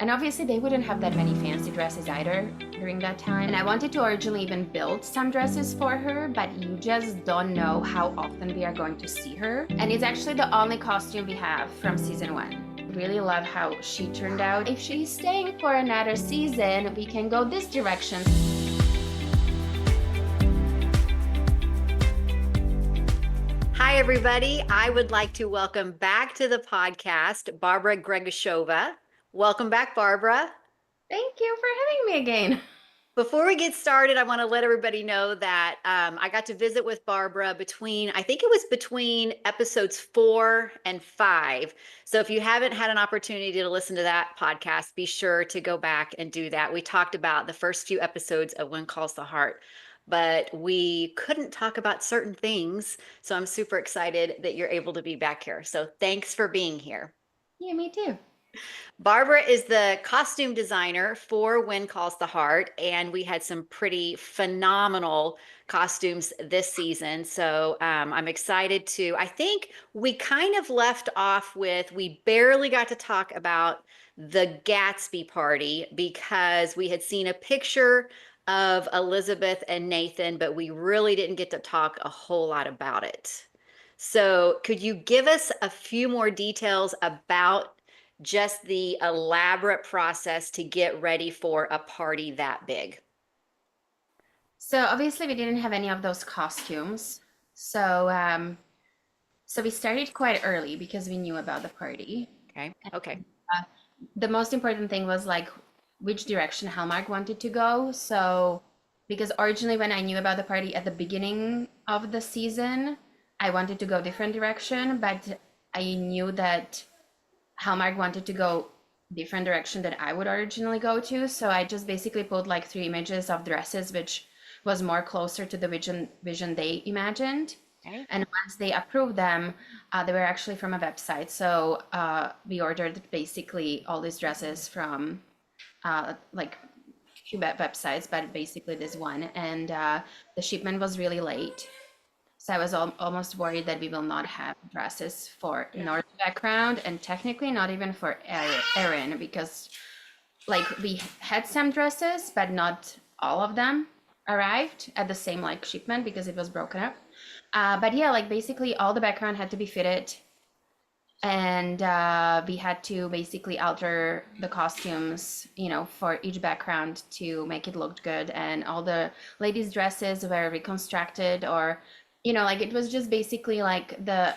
And obviously they wouldn't have that many fancy dresses either during that time. And I wanted to originally even build some dresses for her, but you just don't know how often we are going to see her. And it's actually the only costume we have from season 1. Really love how she turned out. If she's staying for another season, we can go this direction. Hi, everybody. I would like to welcome back to the podcast, Barbara Gregusova. Welcome back, Barbara. Thank you for having me again. Before we get started, I want to let everybody know that I got to visit with Barbara I think it was between episodes 4 and 5. So if you haven't had an opportunity to listen to that podcast, be sure to go back and do that. We talked about the first few episodes of When Calls the Heart, but we couldn't talk about certain things. So I'm super excited that you're able to be back here. So thanks for being here. Yeah, me too. Barbara is the costume designer for When Calls the Heart, and we had some pretty phenomenal costumes this season. So I'm excited I think we kind of left off with, we barely got to talk about the Gatsby party because we had seen a picture of Elizabeth and Nathan, but we really didn't get to talk a whole lot about it. So could you give us a few more details about just the elaborate process to get ready for a party that big? So obviously we didn't have any of those costumes. So we started quite early because we knew about the party. Okay. The most important thing was like which direction Hallmark wanted to go. So because originally when I knew about the party at the beginning of the season, I wanted to go different direction, but I knew that Hallmark wanted to go different direction than I would originally go to. So I just basically put like 3 images of dresses, which was more closer to the vision they imagined. Okay. And once they approved them, they were actually from a website. So we ordered basically all these dresses from like a few websites, but basically this one. And the shipment was really late. So I was almost worried that we will not have dresses for North background, and technically not even for Erin, because like we had some dresses, but not all of them arrived at the same like shipment because it was broken up. But yeah, like basically all the background had to be fitted, and we had to basically alter the costumes, for each background to make it look good. And all the ladies' dresses were reconstructed, or like it was just basically like the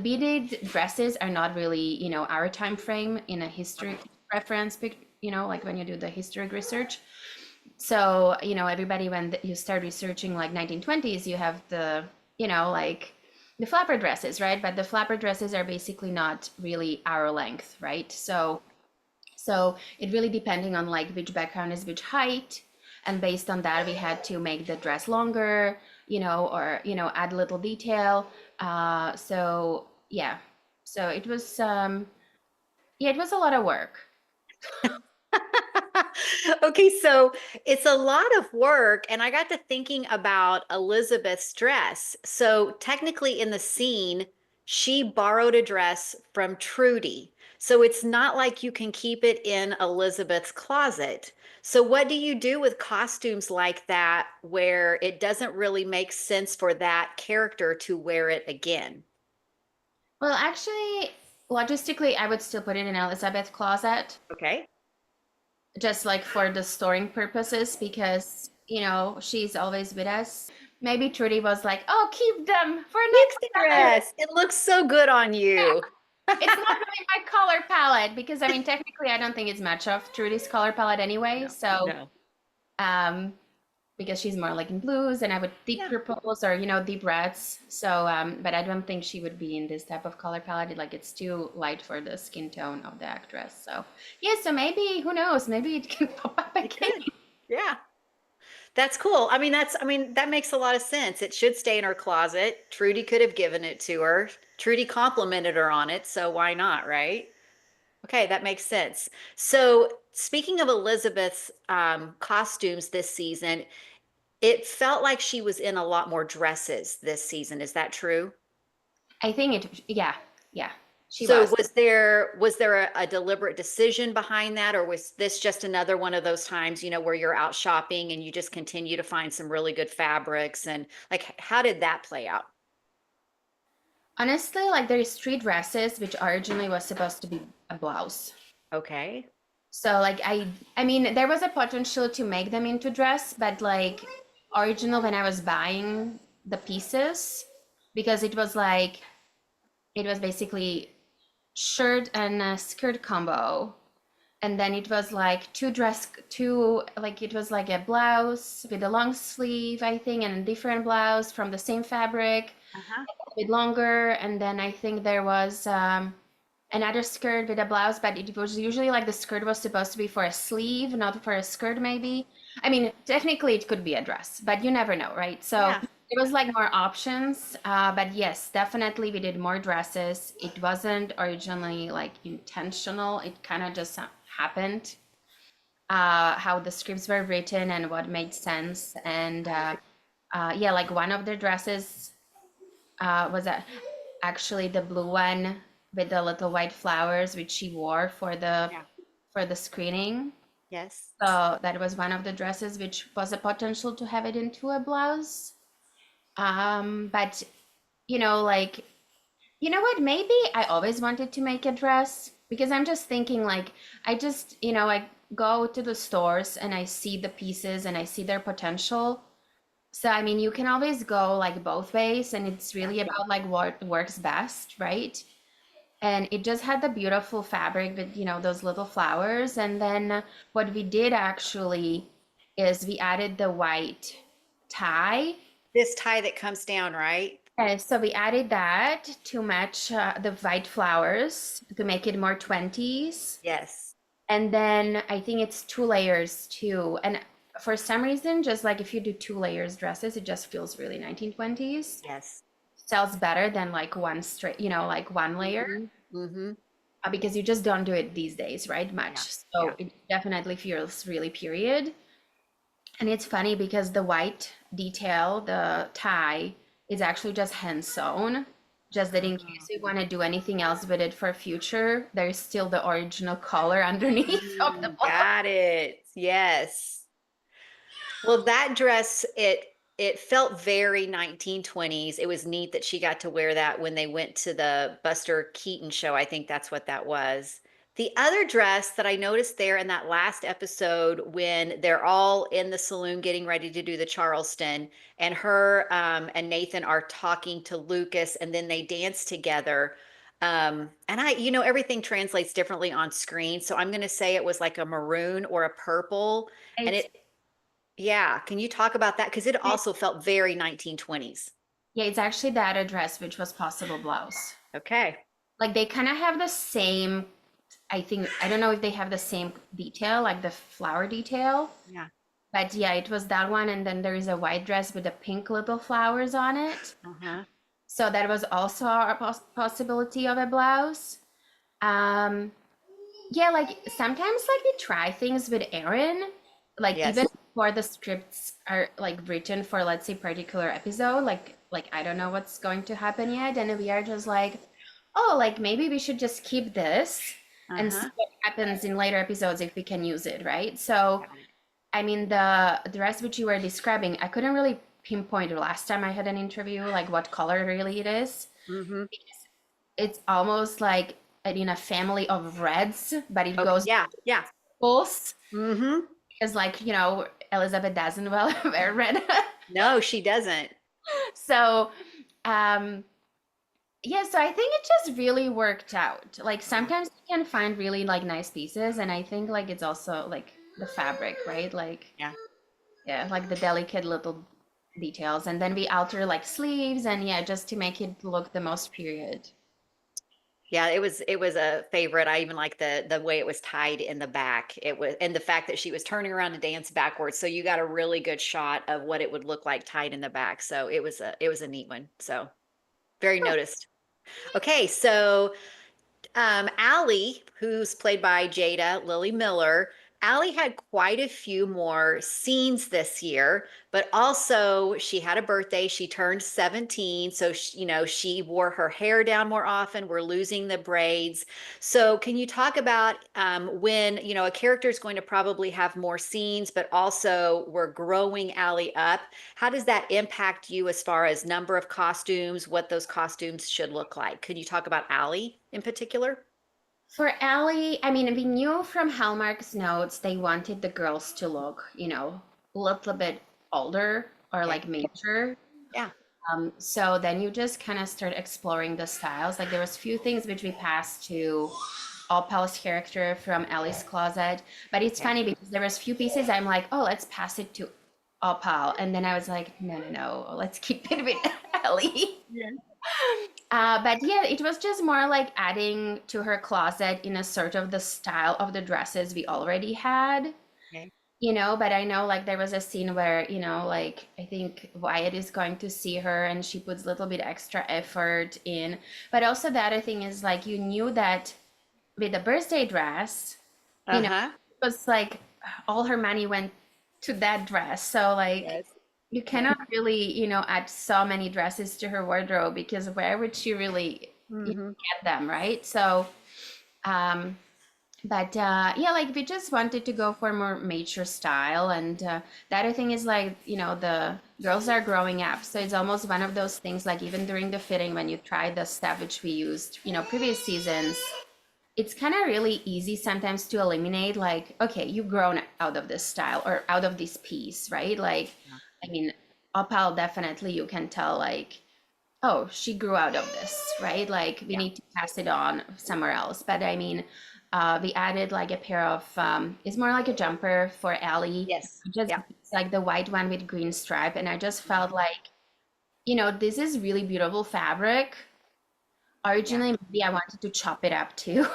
beaded dresses are not really, our time frame in a history reference, like when you do the historic research. So, everybody, when you start researching like 1920s, you have the, like the flapper dresses, right? But the flapper dresses are basically not really our length, right? So it really depending on like which background is which height. And based on that, we had to make the dress longer, or, add a little detail. So yeah, so it was, it was a lot of work. Okay, so it's a lot of work, and I got to thinking about Elizabeth's dress. So technically in the scene, she borrowed a dress from Trudy. So it's not like you can keep it in Elizabeth's closet. So what do you do with costumes like that where it doesn't really make sense for that character to wear it again? Well, actually, logistically, I would still put it in Elizabeth's closet, Okay. just like for the storing purposes, because, she's always with us. Maybe Trudy was like, oh, keep them for next time. Dress. It looks so good on you. It's not really my color palette, because I mean, technically, I don't think it's much of Trudy's color palette anyway. No. Um, because she's more like in blues, and I would deep purples or deep reds. So, but I don't think she would be in this type of color palette. Like it's too light for the skin tone of the actress. So yeah, so maybe who knows? Maybe it can pop up again. Yeah. That's cool. That makes a lot of sense. It should stay in her closet. Trudy could have given it to her. Trudy complimented her on it, so why not, right? Okay, that makes sense. So, speaking of Elizabeth's costumes this season, it felt like she was in a lot more dresses this season. Is that true? I think it, yeah, yeah. She So was. was there a deliberate decision behind that, or was this just another one of those times, where you're out shopping and you just continue to find some really good fabrics, and like how did that play out? Honestly, like there's three dresses, which originally was supposed to be a blouse. Okay. So like I mean there was a potential to make them into dress, but like original when I was buying the pieces, because it was basically shirt and a skirt combo. And then it was like it was like a blouse with a long sleeve, I think, and a different blouse from the same fabric, Uh-huh. a bit longer. And then I think there was another skirt with a blouse, but it was usually like the skirt was supposed to be for a sleeve, not for a skirt, maybe. I mean, technically it could be a dress, but you never know, right? So Yeah. there was like more options. But yes, definitely we did more dresses. It wasn't originally like intentional, it kind of just happened. How the scripts were written and what made sense. And yeah, like one of the dresses was actually the blue one with the little white flowers, which she wore Yeah. for the screening. Yes. So that was one of the dresses, which was a potential to have it into a blouse. But like you know what? Maybe I always wanted to make a dress because I'm just thinking like I go to the stores and I see the pieces and I see their potential. So I mean, you can always go like both ways, and it's Yeah. really about like what works best, right? And it just had the beautiful fabric with, those little flowers. And then what we did actually is we added the white tie. This tie that comes down, right? So we added that to match the white flowers to make it more 20s. Yes. And then I think it's two layers too. And for some reason, just like if you do two layers dresses, it just feels really 1920s. Yes. Sells better than like one straight, like one layer, Mm-hmm. Mm-hmm. because you just don't do it these days, right? Much. Yeah. So Yeah. it definitely feels really period. And it's funny because the white detail, the tie, is actually just hand sewn. Just that in case we want to do anything else with it for future, there's still the original color underneath of the blouse. Got it. Yes. Well, that dress, it felt very 1920s. It was neat that she got to wear that when they went to the Buster Keaton show. I think that's what that was. The other dress that I noticed there in that last episode when they're all in the saloon getting ready to do the Charleston, and her and Nathan are talking to Lucas, and then they dance together. And everything translates differently on screen. So I'm going to say it was like a maroon or a purple. And It's yeah, can you talk about that? Because it also felt very 1920s. yeah, it's actually that address which was possible blouse. Okay. Like they kind of have the same, I think, I don't know if they have the same detail, like the flower detail. Yeah. But yeah, it was that one, and then there is a white dress with the pink little flowers on it. Uh-huh. So that was also a possibility of a blouse. Um, yeah, like sometimes like we try things with Erin, like even Yes. before the scripts are like written for, let's say, particular episode, like I don't know what's going to happen yet, and we are just like, oh, like maybe we should just keep this and see Uh-huh. what happens in later episodes if we can use it, right? So Got it. I mean, the dress which you were describing, I couldn't really pinpoint the last time I had an interview, like what color really it is. Mm-hmm. It's almost like in a family of reds, but it Okay. goes Yeah. Yeah. pulse Mm-hmm. because, like, Elizabeth doesn't well wear red. No, she doesn't. So, um, yeah, so I think it just really worked out. Like Yeah. sometimes you can find really like nice pieces, and I think like it's also like the fabric, right? Like Yeah. yeah, like the delicate little details. And then we alter like sleeves and yeah, just to make it look the most period. Yeah, it was a favorite. I even like the way it was tied in the back. It was, and the fact that she was turning around to dance backwards. So you got a really good shot of what it would look like tied in the back. So it was a neat one. So very noticed. Okay, so Allie, who's played by Jada Lily Miller, Allie had quite a few more scenes this year, but also she had a birthday. She turned 17. So, she wore her hair down more often. We're losing the braids. So, can you talk about when, a character is going to probably have more scenes, but also we're growing Allie up? How does that impact you as far as number of costumes, what those costumes should look like? Could you talk about Allie in particular? For Allie, I mean, we knew from Hallmark's notes they wanted the girls to look, a little bit older or Yeah. like mature. Yeah. So then you just kind of start exploring the styles. Like there was few things which we passed to Opal's character from Allie's closet, but it's Okay. funny because there was few pieces I'm like, oh, let's pass it to Opal, and then I was like, no, no, no, let's keep it with Allie. Yeah. But yeah, it was just more like adding to her closet in a sort of the style of the dresses we already had, Okay. but I know like there was a scene where, like I think Wyatt is going to see her and she puts a little bit extra effort in. But also the other thing is like you knew that with the birthday dress, it Uh-huh. was like all her money went to that dress. So like Yes. you Yeah. cannot really, add so many dresses to her wardrobe because where would she really Hmm. get them, right? So, um, but yeah, like we just wanted to go for more mature style. And the other thing is like, the girls are growing up. So it's almost one of those things like even during the fitting, when you try the stuff which we used, previous seasons, it's kind of really easy sometimes to eliminate like, okay, you've grown out of this style or out of this piece, right? Like, Yeah. I mean, Opal definitely you can tell like, oh, she grew out of this, right? Like we Yeah. need to pass it on somewhere else. But I mean, we added like a pair of, it's more like a jumper for Allie. Yes. Just Yeah. it's like the white one with green stripe. And I just felt Mhm. like, this is really beautiful fabric. Yeah. Originally, maybe I wanted to chop it up too.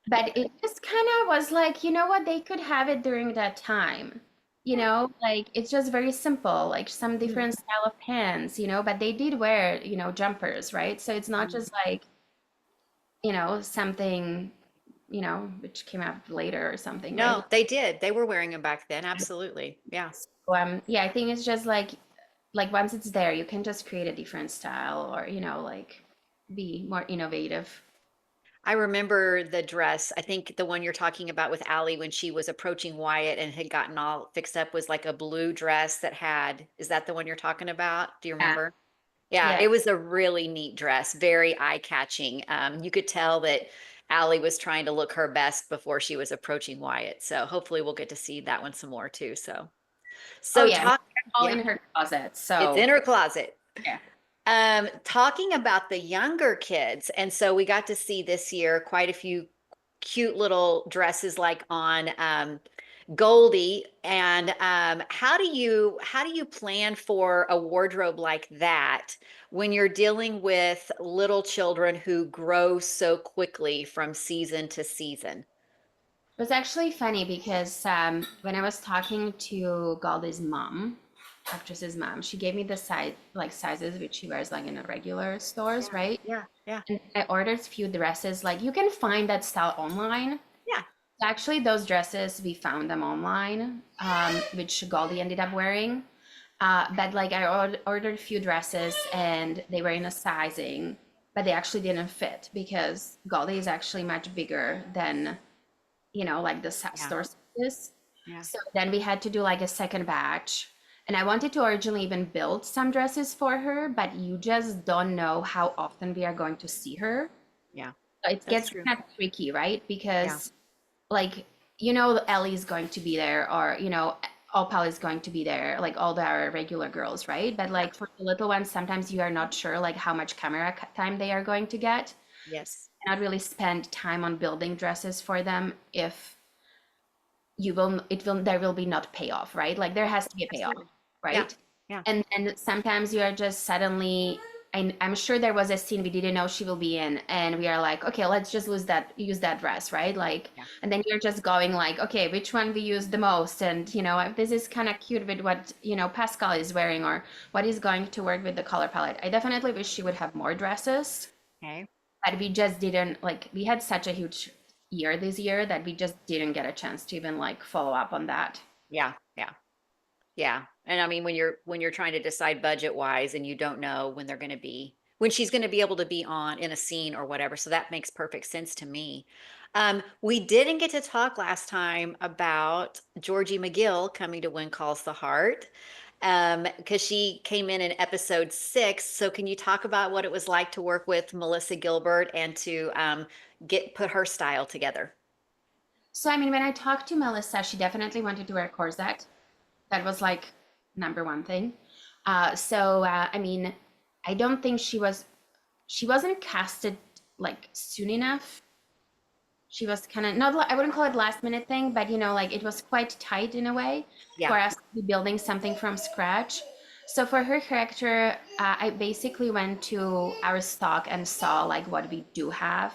But it just kind of was like, you know what, they could have it during that time. Yeah. Like it's just very simple, like some Mhm. different style of pants, but they did wear, jumpers, right? So it's not just like, something, which came out later or something, right? No, they did. They were wearing them back then. Absolutely. Yeah. So, yeah, I think it's just like once it's there, you can just create a different style or, like be more innovative. I remember the dress. I think the one you're talking about with Allie when she was approaching Wyatt and had gotten all fixed up was like a blue dress that had, is that the one you're talking about? Do you Yeah, remember? Yeah, yeah. it was a really neat dress, very eye-catching. You could tell that Allie was trying to look her best before she was approaching Wyatt. So hopefully we'll get to see that one some more too. So, Oh so yeah, talk, all yeah, in her closet. it's So in her closet. yeah. Talking about the younger kids, and so we got to see this year quite a few cute little dresses like on Goldie. And how do you plan for a wardrobe like that when you're dealing with little children who grow so quickly from season to season? It was actually funny because when I was talking to Goldie's mom, actress's mom, she gave me the sizes which she wears like in the regular stores, Yeah, right? yeah, yeah, And I ordered a few dresses. Like you can find that style online. yeah. Actually, those dresses we found them online, which Goldie ended up wearing. But like I ordered a few dresses and they were in a sizing, but they actually didn't fit because Goldie is actually much bigger than like the Yeah, store sizes. yeah. So then we had to do like a second batch. And I wanted to originally even build some dresses for her, but you just don't know how often we are going to see her. Yeah, So it that's gets true. kind of tricky, right? Yeah, Because like, Ellie is going to be there or, Opal is going to be there, like all our regular girls, right? But yeah. like for the little ones, sometimes you are not sure like how much camera time they are going to get. Yes, Not really spend time on building dresses for them if there will be not payoff, right? Like there has to be a payoff, absolutely. Yeah, right? yeah. And sometimes you are just suddenly, I'm sure there was a scene we didn't know she will be in, and we are like, okay, let's just use that dress, right? Like, Yeah. and then you're just going like, okay, which one we use the most, and if this is kind of cute with what Pascal is wearing, or what is going to work with the color palette. I definitely wish she would have more dresses, Okay. but we just didn't like. We had such a huge year this year that we just didn't get a chance to even like follow up on that. Yeah, yeah, yeah. And I mean, when you're trying to decide budget wise and you don't know when they're going to be, when she's going to be able to be on in a scene or whatever. So that makes perfect sense to me. We didn't get to talk last time about Georgie McGill coming to When Calls the Heart, because she came in episode 6. So can you talk about what it was like to work with Melissa Gilbert and to put her style together? So I mean, when I talked to Melissa, she definitely wanted to wear a corset. That was like number one thing. I mean, I don't think she wasn't casted like soon enough. She was kind of not, I wouldn't call it last minute thing, but you know, like it was quite tight in a way Yeah, for us to be building something from scratch. So for her character, I basically went to our stock and saw like what we do have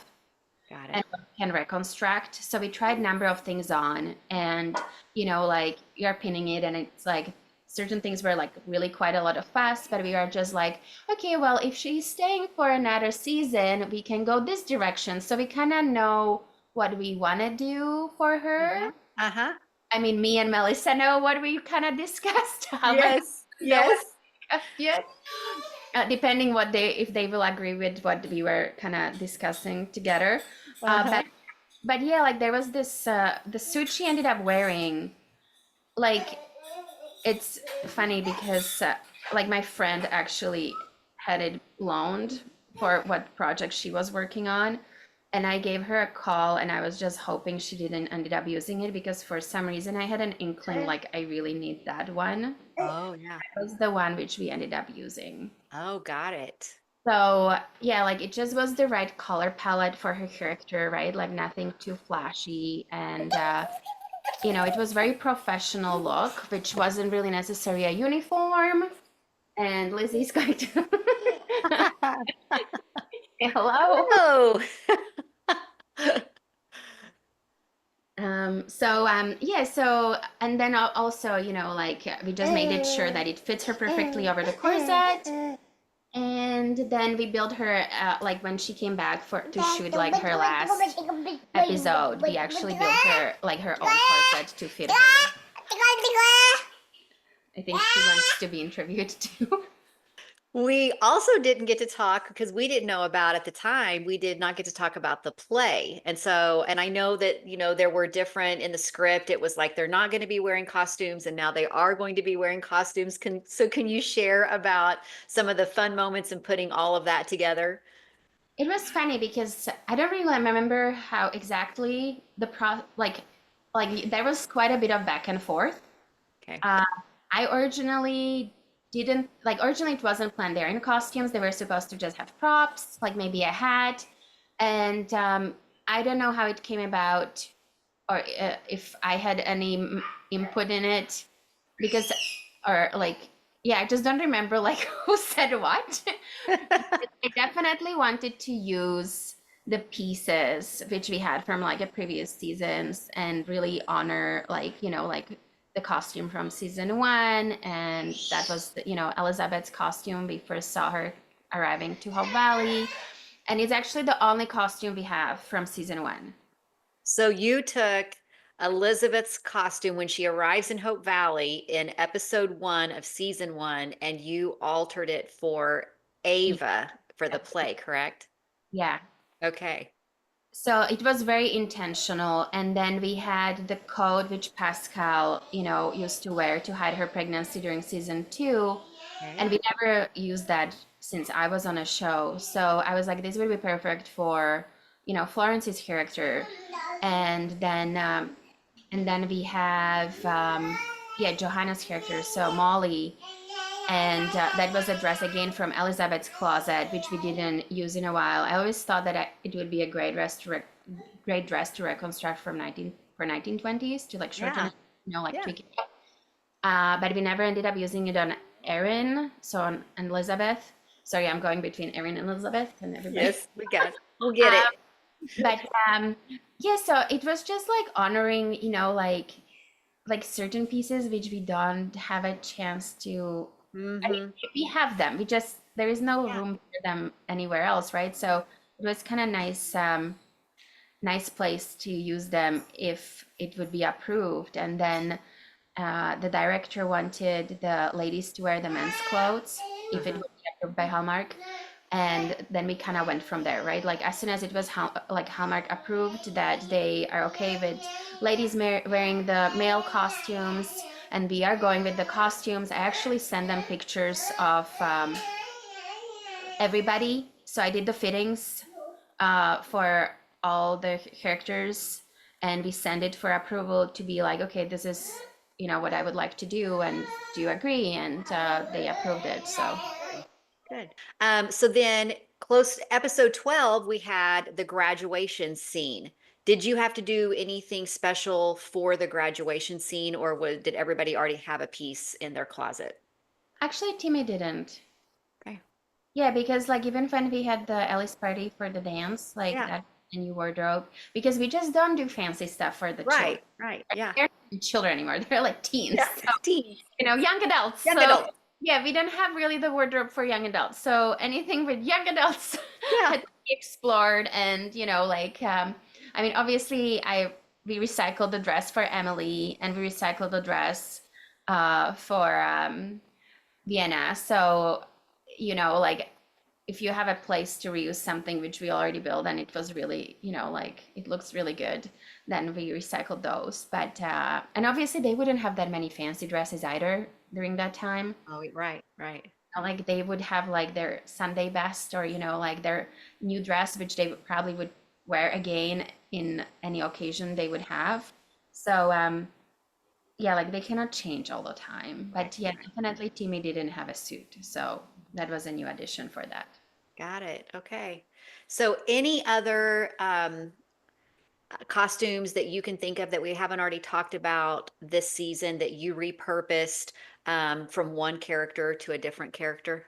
got and it. can reconstruct. So we tried a number of things on, and you know, like you're pinning it, and it's like certain things were like really quite a lot of fuss, but we are just like, okay, well, if she's staying for another season, we can go this direction. So we kind of know what we want to do for her. Uh-huh. Uh-huh. I mean, me and Melissa know what we kind of discussed. Albert Yes, doesn't know what yes. we discussed yet. Depending what they if they will agree with what we were kind of discussing together. Uh, Uh-huh. but but yeah, like there was this the suit she ended up wearing. Like it's funny because like my friend actually had it loaned for what project she was working on, and I gave her a call, and I was just hoping she didn't ended up using it because for some reason I had an inkling like I really need that one. Oh, yeah. That was the one which we ended up using. Oh, got it. So yeah, like it just was the right color palette for her character, right? Like nothing too flashy, and you know, it was very professional look, which wasn't really necessarily a uniform. And Lizzie's going to say hello. Oh, Yeah, so and then also, you know, like we just made it sure that it fits her perfectly over the corset. And then we built her like when she came back for to shoot like her last episode, we actually built her like her own corset to fit her. I think she wants to be interviewed too. we also didn't get to talk because we didn't know about at the time. We did not get to talk about the play. And so, and I know that, you know, there were different in the script. It was like they're not going to be wearing costumes and now they are going to be wearing costumes. Can you share about some of the fun moments and putting all of that together? It was funny because I don't really remember how exactly like there was quite a bit of back and forth. Okay. Uh, I originally didn't like originally it wasn't planned they're in costumes. They were supposed to just have props, like maybe a hat, and I don't know how it came about or if I had any input in it because or like yeah, I just don't remember like who said what. I definitely wanted to use the pieces which we had from like a previous seasons and really honor like, you know, like the costume from season one. And that was, you know, Elizabeth's costume. We first saw her arriving to Hope Valley. And it's actually the only costume we have from season one. So you took Elizabeth's costume when she arrives in Hope Valley in episode 1 of season 1, and you altered it for Ava for the play, correct? Yeah. Okay. So it was very intentional. And then we had the coat which Pascal, you know, used to wear to hide her pregnancy during season two. Okay. And we never used that since I was on a show. So I was like, this would be perfect for, you know, Florence's character. And then we have yeah, Johanna's character, so Molly. And that was a dress again from Elizabeth's closet, which we didn't use in a while. I always thought that it would be a great dress to reconstruct from 1920s to like shorten, Yeah. it, you know, like Yeah. tweak it. But we never ended up using it on Erin, so on Elizabeth. Sorry, I'm going between Erin and Elizabeth and everybody. Yes, we'll get Um, it. but yeah, so it was just like honoring, you know, like certain pieces which we don't have a chance to. I mean, Hmm. we have them. We just there is no Yeah. room for them anywhere else, right? So it was kind of nice nice place to use them if it would be approved. And then the director wanted the ladies to wear the men's clothes if it Uh-huh. would be approved by Hallmark. And then we kind of went from there, right? Like as soon as it was Hallmark approved that they are okay with ladies wearing the male costumes, and we are going with the costumes. I actually sent them pictures of everybody. So I did the fittings for all the characters, and we send it for approval to be like, okay, this is what I would like to do, and do you agree? And they approved it. So Good. Good. So then close to episode 12, we had the graduation scene. Did you have to do anything special for the graduation scene, or did everybody already have a piece in their closet? actually, Timmy didn't. Okay. Yeah, because like even when we had the Alice party for the dance, like Yeah. that a new wardrobe, because we just don't do fancy stuff for the children. Right. Right. Yeah. They're not children anymore. They're like teens. Yeah. So, Teens. young adults. Young So adults. yeah, we don't have really the wardrobe for young adults. So anything with young adults Yeah. had to be explored. And I mean, obviously we recycled the dress for Emily, and we recycled the dress for Vienna. So, like if you have a place to reuse something which we already built and it was really, like it looks really good, then we recycled those. But and obviously they wouldn't have that many fancy dresses either during that time. Oh, right. Right. Like they would have like their Sunday best, or like their new dress which they probably would wear again in any occasion they would have. So yeah, like they cannot change all the time. Right. But yeah, definitely Timmy didn't have a suit. So that was a new addition for that. Got it. Okay. So any other costumes that you can think of that we haven't already talked about this season that you repurposed from one character to a different character?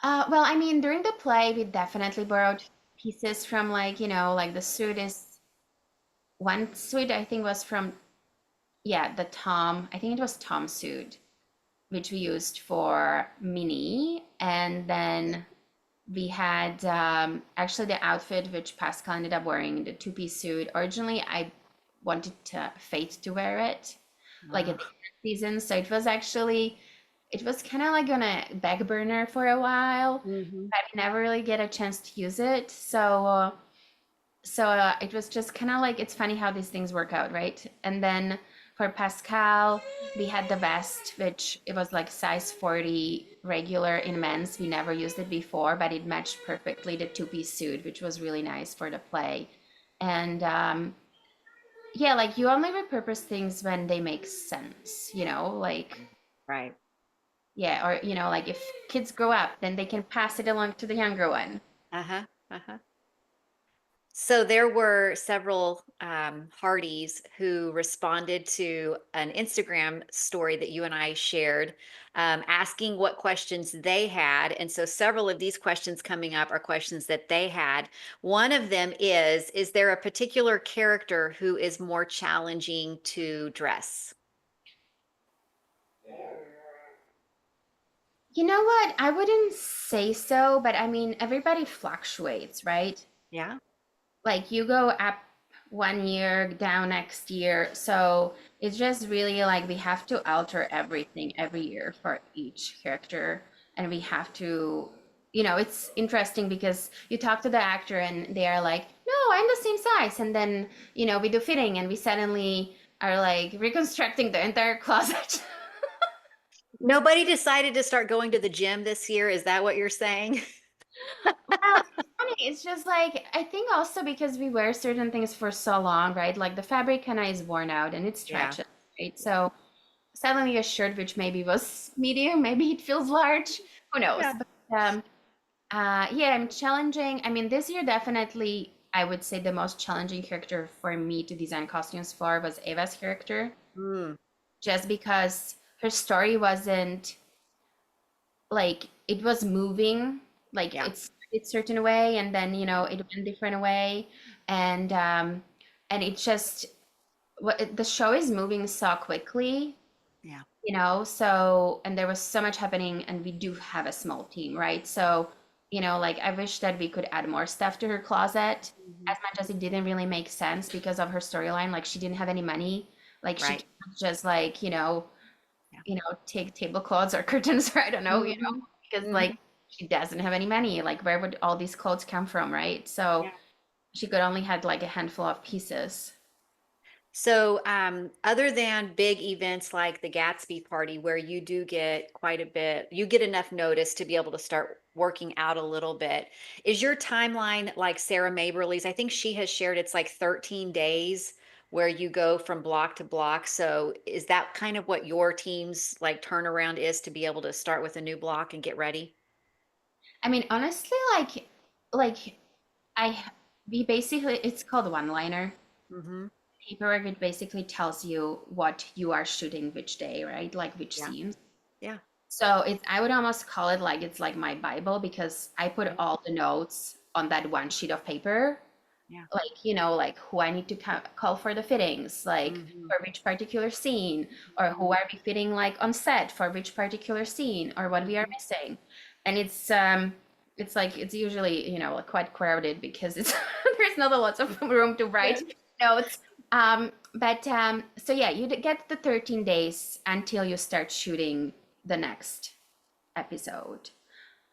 Well, I mean, during the play, we definitely borrowed pieces from like the suit is one suit I think was from, yeah, the Tom, I think it was Tom's suit, which we used for Minnie. And then we had actually the outfit which Pascal ended up wearing, the two-piece suit. Originally, I wanted Fate to wear it, like at the end of the season. So it was kind of like on a back burner for a while, Mhm. but I never really get a chance to use it. So it was just kind of like, it's funny how these things work out, right? And then for Pascal, we had the vest, which it was like size 40 regular in men's. We never used it before, but it matched perfectly the two-piece suit, which was really nice for the play. And yeah, like you only repurpose things when they make sense, like Right. yeah, or like if kids grow up, then they can pass it along to the younger one. Uh-huh. Uh-huh. So there were several Hearties who responded to an Instagram story that you and I shared, asking what questions they had. And so several of these questions coming up are questions that they had. One of them is there a particular character who is more challenging to dress? You know what? I wouldn't say so, but I mean, everybody fluctuates, right? Yeah. Like you go up one year, down next year. So it's just really like we have to alter everything every year for each character. And we have to, it's interesting because you talk to the actor and they are like, no, I'm the same size. And then, we do fitting and we suddenly are like reconstructing the entire closet. Nobody decided to start going to the gym this year. Is that what you're saying? Well, it's funny. It's just like I think also because we wear certain things for so long, right? Like the fabric kind of is worn out and it Yeah. stretches, right? So suddenly a shirt which maybe was medium, maybe it feels large. Who knows? Yeah. But yeah, I'm challenging. I mean, this year definitely I would say the most challenging character for me to design costumes for was Ava's character, Mm, just because her story wasn't like it was moving, like yeah. it's certain way and then it went different way. And it just the show is moving so quickly, Yeah. so and there was so much happening and we do have a small team, right? So like I wish that we could add more stuff to her closet Mhm. as much as it didn't really make sense because of her storyline. Like she didn't have any money. Like she Right. can't just like, Yeah. take tablecloths or curtains or I don't know, Hmm. because like Hmm. she doesn't have any money. Like where would all these clothes come from, right? So Yeah. she could only had like a handful of pieces. So, other than big events like the Gatsby party, where you do get quite a bit, you get enough notice to be able to start working out a little bit. Is your timeline like Sarah Maberly's? I think she has shared it's like 13 days where you go from block to block. So, is that kind of what your team's like turnaround is to be able to start with a new block and get ready? I mean, honestly, like I we basically it's called one liner Hmm. paperwork. It basically tells you what you are shooting which day, right? Like which Yeah. scenes. Yeah. So it's I would almost call it like it's like my Bible because I put Okay. all the notes on that one sheet of paper, Yeah. like like who I need to call for the fittings, like Hmm. for which particular scene, or who Hmm. are we fitting like on set for which particular scene, or what we are Hmm. missing. And it's like it's usually like quite crowded because it's there's not a lot of room to Yeah. write notes. But so yeah, you get the 13 days until you start shooting the next episode.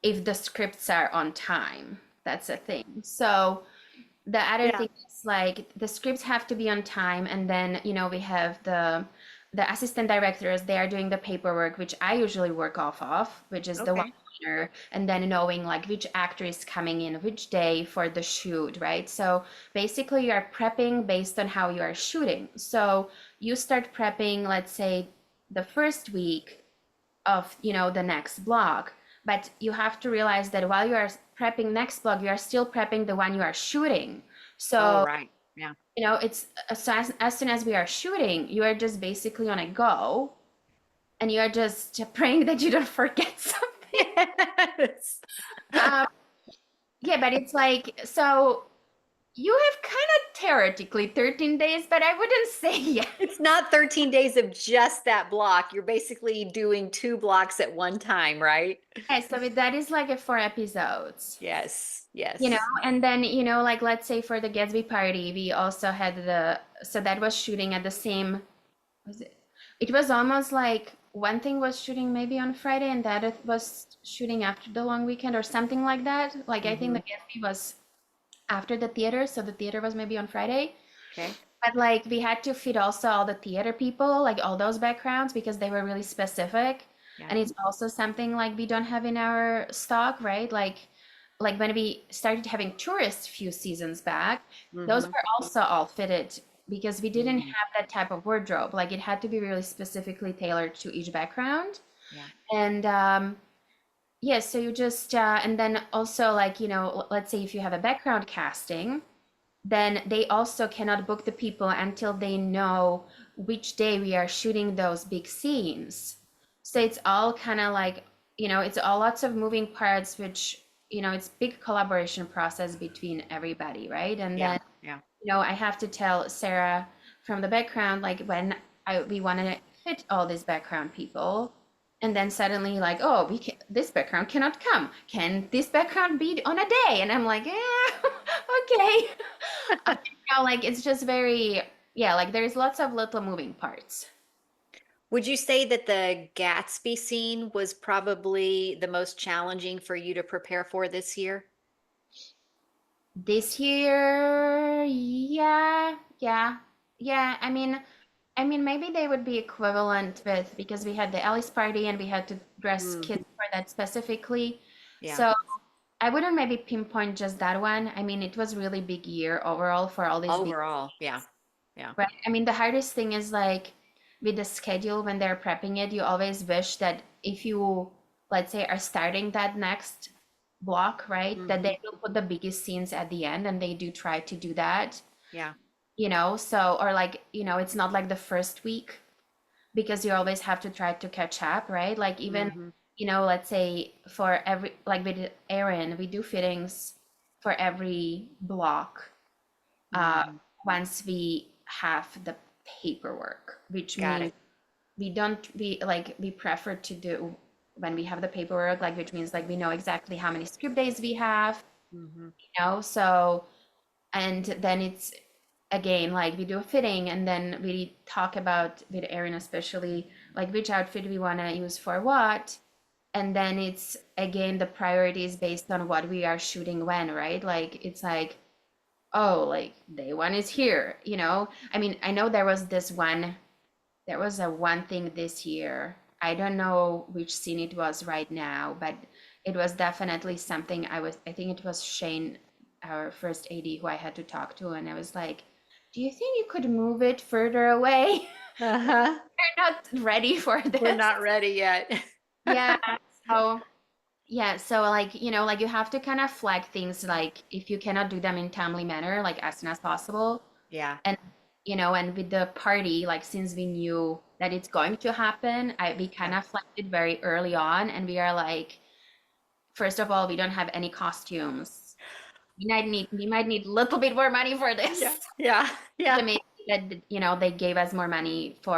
If the scripts are on time, that's a thing. So the other Yeah. thing is like the scripts have to be on time, and then we have the assistant directors. They are doing the paperwork, which I usually work off of, which is the one Okay. liner, and then knowing like which actor is coming in which day for the shoot, right? So basically you are prepping based on how you are shooting. So you start prepping, let's say, the first week of the next blog, but you have to realize that while you are prepping next blog, you are still prepping the one you are shooting. Oh, So right. Yeah. it's so as soon as we are shooting, you are just basically on a go, and you are just praying that you don't forget something. Yes. um, yeah, but it's like, so you have kind of theoretically 13 days, but I wouldn't say yes. It's not 13 days of just that block. You're basically doing 2 blocks at one time, right? So that is like a 4 episodes. Yes. You know, Yes. and then, like let's say for the Gatsby party, we also had so that was shooting at the same, was it was almost like one thing was shooting maybe on Friday and the other was shooting after the long weekend or something like that. Like I think the Mhm. Gatsby was after the theater, so the theater was maybe on Friday. Okay. But like we had to fit also all the theater people, like all those backgrounds because they were really specific. Yeah. And it's also something like we don't have in our stock, right? Like when we started having tourists a few seasons back, those Mhm. were also all fitted because we didn't Mhm. have that type of wardrobe. Like it had to be really specifically tailored to each background. Yeah. And yeah, so you just and then also like, let's say if you have a background casting, then they also cannot book the people until they know which day we are shooting those big scenes. So it's all kind of like, it's all lots of moving parts, which, it's big collaboration process between everybody, right? And Yeah. then, Yeah. I have to tell Sarah from the background, like when we want to fit all these background people, and then suddenly like, oh, this background cannot come. Can this background be on a day? And I'm like, yeah, okay. Like it's just very, yeah, like there's lots of little moving parts. Would you say that the Gatsby scene was probably the most challenging for you to prepare for this year? This year, yeah, yeah, yeah. I mean, maybe they would be equivalent with because we had the Allie's party and we had to dress Mm. kids for that specifically. Yeah. So I wouldn't maybe pinpoint just that one. I mean, it was really big year overall for all these big, Overall, yeah. Yeah. right? I mean, the hardest thing is like with the schedule when they're prepping it, you always wish that if you, let's say, are starting that next block, right, that Mhm. they will put the biggest scenes at the end, and they do try to do that, Yeah. so, or like, it's not like the first week because you always have to try to catch up, right? Like even, Mhm. let's say for every, like with Erin, we do fittings for every block uh, Mhm. once we have the paperwork, which Got means it. we don't we like we prefer to do when we have the paperwork, like which means like we know exactly how many script days we have, Mhm. so and then it's again like we do a fitting and then we talk about with Erin especially like which outfit we want to use for what, and then it's again the priorities based on what we are shooting when, right? Like it's like, oh, like day one is here, I mean, I know there was a one thing this year. I don't know which scene it was right now, but it was definitely something I think it was Shane, our first AD, who I had to talk to, and I was like, do you think you could move it further away? Uh-huh. We're not ready for We're this. not ready yet. Yeah. So yeah, so like, like you have to kind of flag things like if you cannot do them in timely manner, like as soon as possible. Yeah. And and with the party, like since we knew that it's going to happen, we Yeah. kind of flagged it very early on, and we are like, first of all, we don't have any costumes. We might need a little bit more money for Yeah. this. Yeah. It's Yeah. amazing that they gave us more money to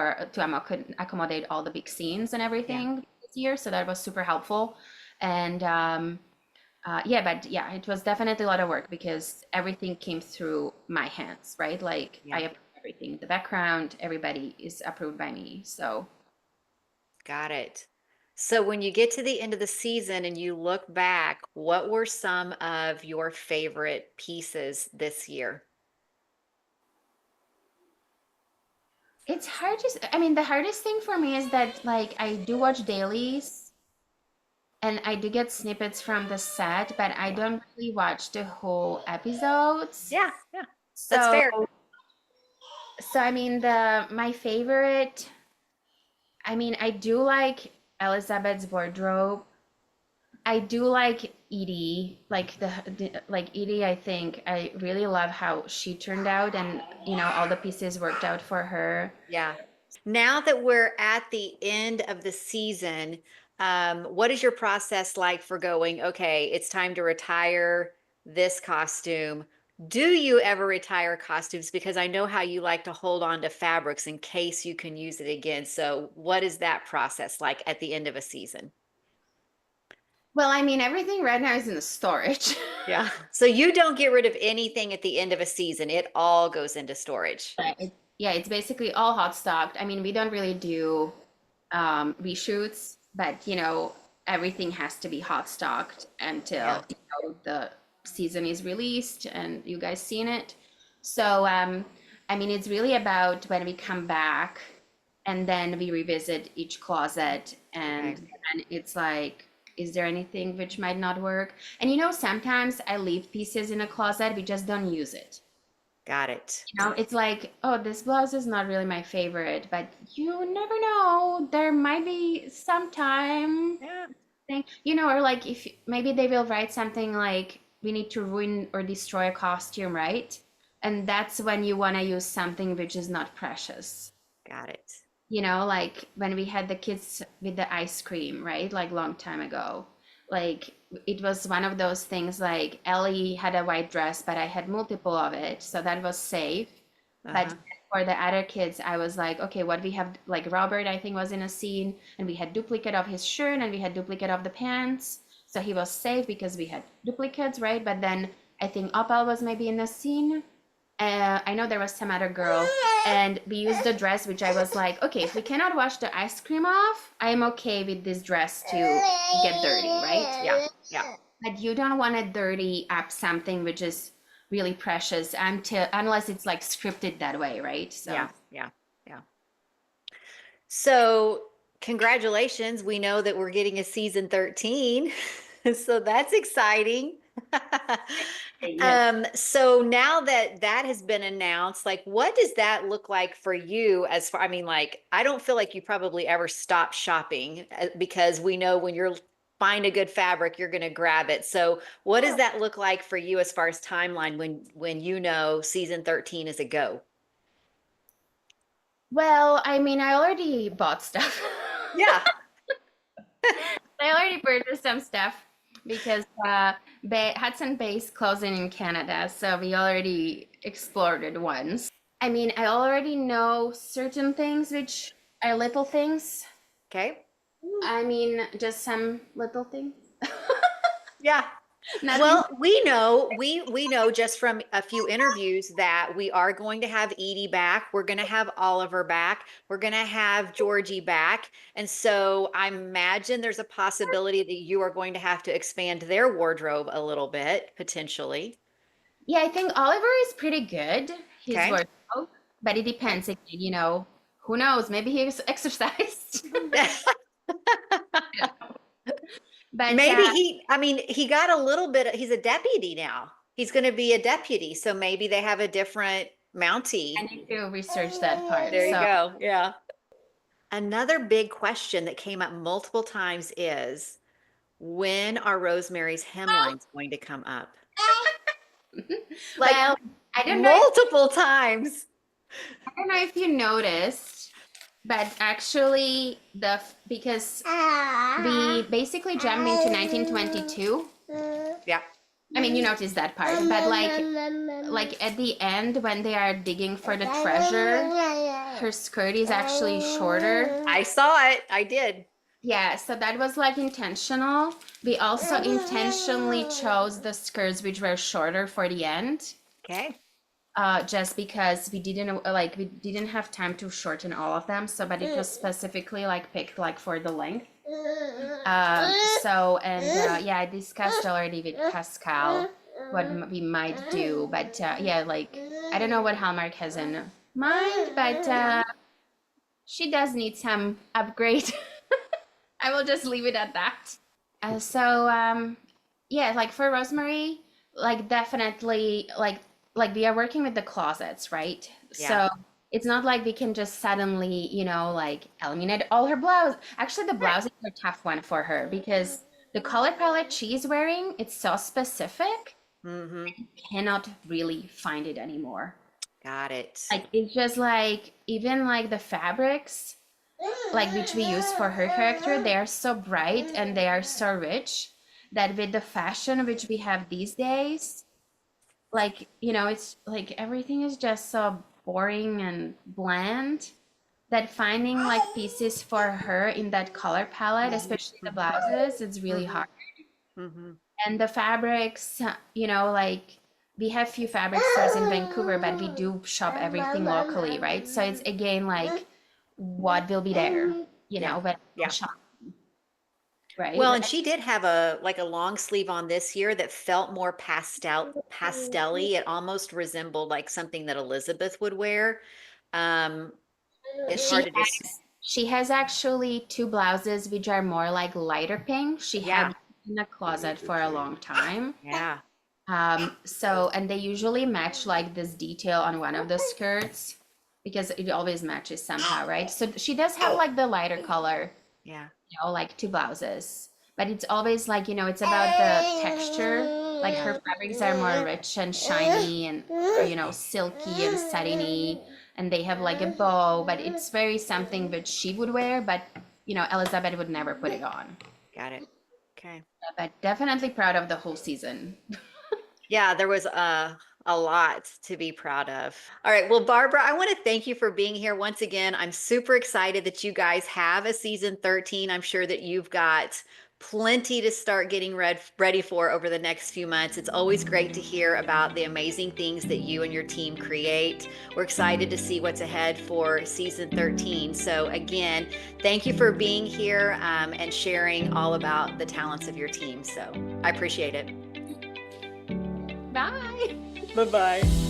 accommodate all the big scenes and Yeah. everything this year, so that was super helpful. And yeah, but yeah, it was definitely a lot of work because everything came through my hands, right? Like I Yeah. approve everything. The background, everybody is approved by me. So Got it. So when you get to the end of the season and you look back, what were some of your favorite pieces this year? it's hard to, I mean, the hardest thing for me is that like I do watch dailies and I do get snippets from the set, but I Yeah. don't really watch the whole episodes. Yeah. Yeah. That's So, fair. I mean, my favorite, I mean, I do like Elizabeth's wardrobe. I do like Edie, like like Edie. I think I really love how she turned out, and all the pieces worked out for her. Yeah. Now that we're at the end of the season, what is your process like for going, okay, it's time to retire this costume? Do you ever retire costumes? Because I know how you like to hold on to fabrics in case you can use it again. So, what is that process like at the end of a season? Well, I mean, everything right now is in the storage. Yeah. So, you don't get rid of anything at the end of a season, it all goes into storage. Yeah, it's basically all hot stocked. I mean, we don't really do reshoots, but everything has to be hot stocked Yeah. until the season is released and you guys seen it. So I mean, it's really about when we come back and then we revisit each closet, and Okay. then it's like, is there anything which might not work? And sometimes I leave pieces in a closet, we just don't use it. Got it. It's like, oh, this blouse is not really my favorite, but you never know. There might be some time Yeah. thing, or like if maybe they will write something like we need to ruin or destroy a costume, right? And that's when you want to use something which is not precious. Got it. Like when we had the kids with the ice cream, right? Like long time ago. Like it was one of those things like Ellie had a white dress, but I had multiple of it, so that was safe. But Uh-huh. for the other kids, I was like, okay, what we have, like Robert, I think was in a scene, and we had duplicate of his shirt and we had duplicate of the pants. So he was safe because we had duplicates, right? But then I think Opal was maybe in a scene. I know there was some other girl, and we used the dress, which I was like, okay, if we cannot wash the ice cream off, I'm okay with this dress to get dirty, right? Yeah. Yeah. But you don't want to dirty up something which is really precious unless it's like scripted that way, right? So Yeah. Yeah. Yeah. So, congratulations. We know that we're getting a season 13. So that's exciting. yes. So now that that has been announced, like what does that look like for you as far, I mean, like I don't feel like you probably ever stop shopping because we know when you're find a good fabric, you're going to grab it. So what does that look like for you as far as timeline when you know season 13 is a go? Well, I mean, I already bought stuff. Yeah. I already purchased some stuff because Hudson Bay's closing in Canada, so we already explored it once. I mean, I already know certain things which are little things. Okay. I mean, just some little things. Yeah. Nothing. Well, we know just from a few interviews that we are going to have Edie back. We're going to have Oliver back. We're going to have Georgie back. And so I imagine there's a possibility that you are going to have to expand their wardrobe a little bit, potentially. Yeah, I think Oliver is pretty good. His Okay. wardrobe, but it depends again, who knows? Maybe he's exercised. But Maybe I mean, he got a little bit, he's a deputy now. He's going to be a deputy. So maybe they have a different Mountie. I need to research that part. There you So go. Yeah. Another big question that came up multiple times is when are Rosemary's hemlines going to come up? Like well, I don't know. multiple times. I don't know if you noticed, but actually because we basically jumped into 1922. Yeah. I mean, you noticed that part, but like at the end when they are digging for the treasure, her skirt is actually shorter. I saw it. I did. Yeah, so that was like intentional. We also intentionally chose the skirts which were shorter for the end. Okay. Just because we didn't have time to shorten all of them, so but it was specifically like picked like for the length. Yeah, I discussed already with Pascal what we might do, but yeah, like I don't know what Hallmark has in mind, but she does need some upgrade. I will just leave it at that. Yeah, like for Rosemary, like definitely like we are working with the closets, right? Yeah. So it's not like we can just suddenly, like eliminate all her blouse. Actually, the blouse is a tough one for her because the color palette she's wearing, it's so specific, Mm-hmm. you cannot really find it anymore. Got it. Like it's just like even like the fabrics, like which we use for her character, they are so bright and they are so rich that with the fashion which we have these days, like it's like everything is just so boring and bland that finding like pieces for her in that color palette, especially the blouses, it's really hard. Mm-hmm. And the fabrics, like we have few fabric stores in Vancouver, but we do shop everything locally, right? So it's again like what will be there, but Yeah. shop, right? Well, and she did have a long sleeve on this year that felt more pastelly. It almost resembled like something that Elizabeth would wear. It's hard to just She has actually two blouses which are more like lighter pink. She Yeah. had in the closet for a long time. Yeah. And they usually match like this detail on one of the skirts because it always matches somehow, right? So she does have like the lighter color, Yeah. like two blouses, but it's always like, it's about the texture. Like her fabrics are more rich and shiny and, silky and satiny, and they have like a bow, but it's very something that she would wear, but, Elizabeth would never put it on. Got it. Okay. But definitely proud of the whole season. Yeah, there was a lot to be proud of. All right. Well, Barbara, I want to thank you for being here once again. I'm super excited that you guys have a season 13. I'm sure that you've got plenty to start getting ready for over the next few months. It's always great to hear about the amazing things that you and your team create. We're excited to see what's ahead for season 13. So again, thank you for being here and sharing all about the talents of your team. So I appreciate it. Bye. Bye-bye.